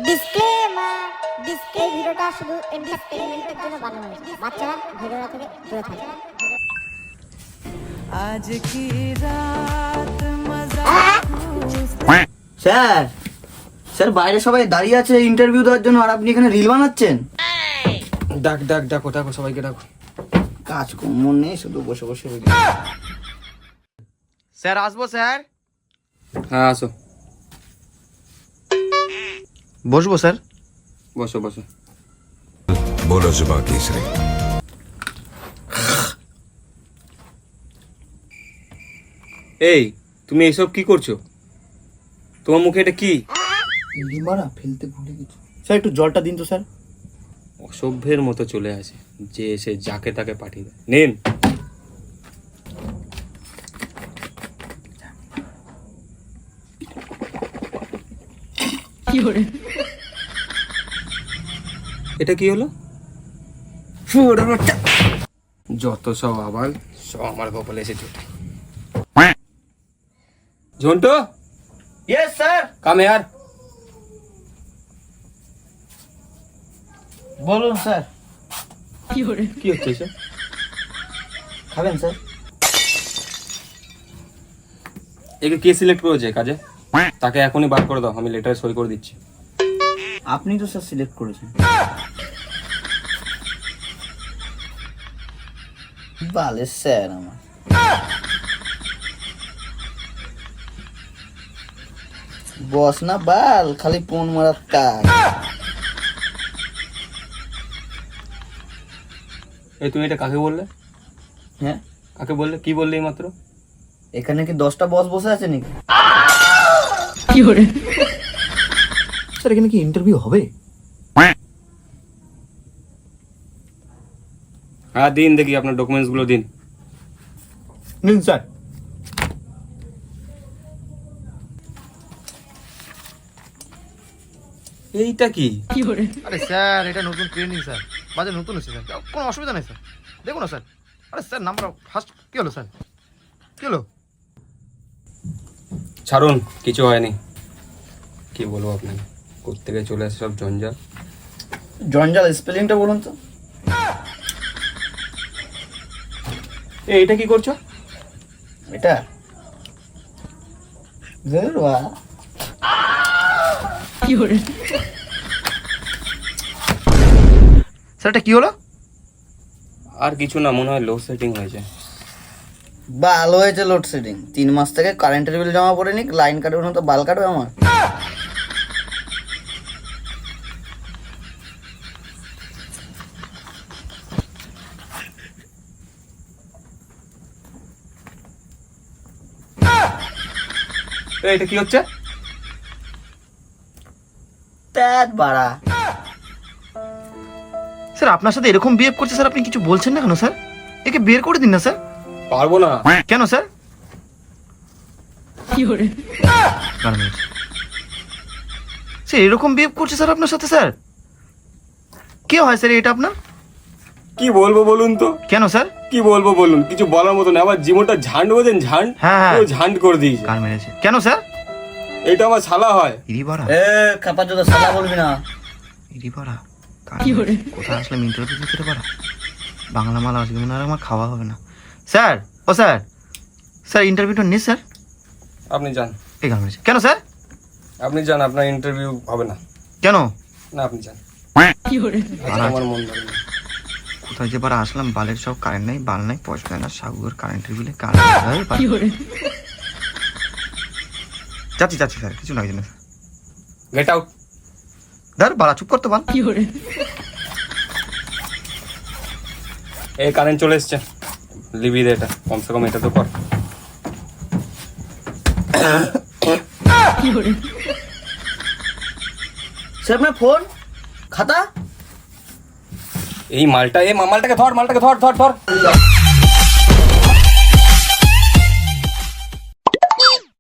Disclaimer এই ভিডিওটা শুধু এন্টারটেইনমেন্টের জন্য বানানো হয়েছে। বাচ্চারা ভিডিওটা থেকে দূরে থাকবে। आज की रात मजा স্যার স্যার বাইরে সবাই দাঁড়িয়ে আছে ইন্টারভিউ দেওয়ার জন্য, আর আপনি এখানে রিল বানাচ্ছেন? ডাকো সবাইকে ডাকো। কাজ কর্ম নেই, শুধু বসে বসে রইল। স্যার আসবো স্যার? হ্যাঁ আসো। বসবো স্যার? বসো। बोलो जुबा केसरी। এই তুমি এইসব কি করছো? তোমার মুখে এটা কি? লিমারা ফেলতে ভুলে গেছি স্যার, একটু জলটা দিন তো স্যার। অসভ্যের মতো চলে আসে, যে এসে যাকে তাকে পাঠিয়ে দেয়। নিন। এটা কি হলো? যত সব আবার সব আমার কপালে এসে জোটে। Jhantu, yes sir. Come here. বলুন স্যার। কি হচ্ছে এসব? খাবেন স্যার? একে কে সিলেক্ট করেছে কাজে? তাকে এখনই বার করে দাও, আমি লেটারে সই করে দিচ্ছি। আপনি তো স্যার সিলেক্ট করেছেন। বালে স্যার আমার। বস না বাল, খালি ফোন মারার কাজ। এই তুমি এটা কাকে বললে? হ্যাঁ কাকে বললে? কি বললে এই মাত্র? এখানে কি 10টা বস বসে আছে নাকি? স্যার এখানে কি ইন্টারভিউ হবে? হ্যাঁ দিন, দেখি আপনার ডকুমেন্টস গুলো দিন। নিন স্যার। এইটা কি? আরে স্যার এটা নতুন ট্রেনিং স্যার, বাজে নতুন হচ্ছে স্যার, কোনো অসুবিধা নেই স্যার, দেখুন না স্যার। আরে স্যার নাম্বার ফার্স্ট কী হলো স্যার? কী হলো? ছাড়ুন, কিছু হয়নি। কি বলবো আপনাকে, কোত্থেকে চলে আসে সব জঞ্জাল। জঞ্জাল স্পেলিংটা বলুন তো। এটা কি করছো? এটা ধরবা স্যার এটা কী হলো? আর কিছু না, মনে হয় লো সেটিং হয়েছে। ভালো হয়েছে লোডশেডিং। 3 মাস থেকে কারেন্টের বিল জমা পড়েনি, লাইন কাটবে না তো বাল কাটবে আমার। এটা কি হচ্ছে? প্যাট বাড়া। স্যার আপনার সাথে এরকম বিহেভ করছে স্যার, আপনি কিছু বলছেন না কেন স্যার? একে বের করে দিন না স্যার। পারবো না। কেন স্যার? স্যার এরকম বিহেভ করছে স্যার আপনার সাথে স্যার? কে হয় স্যার এটা আপনার? কি বলবো বলুন তো? কেন স্যার? কি বলবো বলুন? কিছু বলার মতো না। আবার জীবনটা ঝান্ড বোঝেন, ঝান্ড। হ্যাঁ। ও ঝান্ড করে দিয়েছে। কার মেরেছে? কেন স্যার? এটা আমার শালা হয়। ইরিবাড়া খাপার জন্য সাদা বলবি না। ইরিবাড়া কোথায় আসলাম ইন্টারভিউ দিতে পারা? বাংলা মাল আজকে মনে হয় আমার খাওয়া হবে না। স্যার ও স্যার, স্যার ইন্টারভিউটা নিস স্যার। আপনি যান। এই কার মেরেছে? কেন স্যার? আপনি যান, আপনার ইন্টারভিউ হবে না। কেন? না আপনি যান। আজকে আমার মন ভালো নেই। কোথায় যে বারা আসলাম, বালের সব কারেন্ট নাই, বাল নাই, পয়সা নাই না, সাগুর কারেন্টের বিলে যাচ্ছি স্যার, কিছু নয় জানে স্যার। Get out. ধর বালা চুপ করতে বাল। এই কারেন্ট চলে এসছে, লিবি দে এটা, কমসে কম এটা তো কর। স্যার আপনার ফোন খাতা। এই মালটাকে ধর, মালটাকে ধর।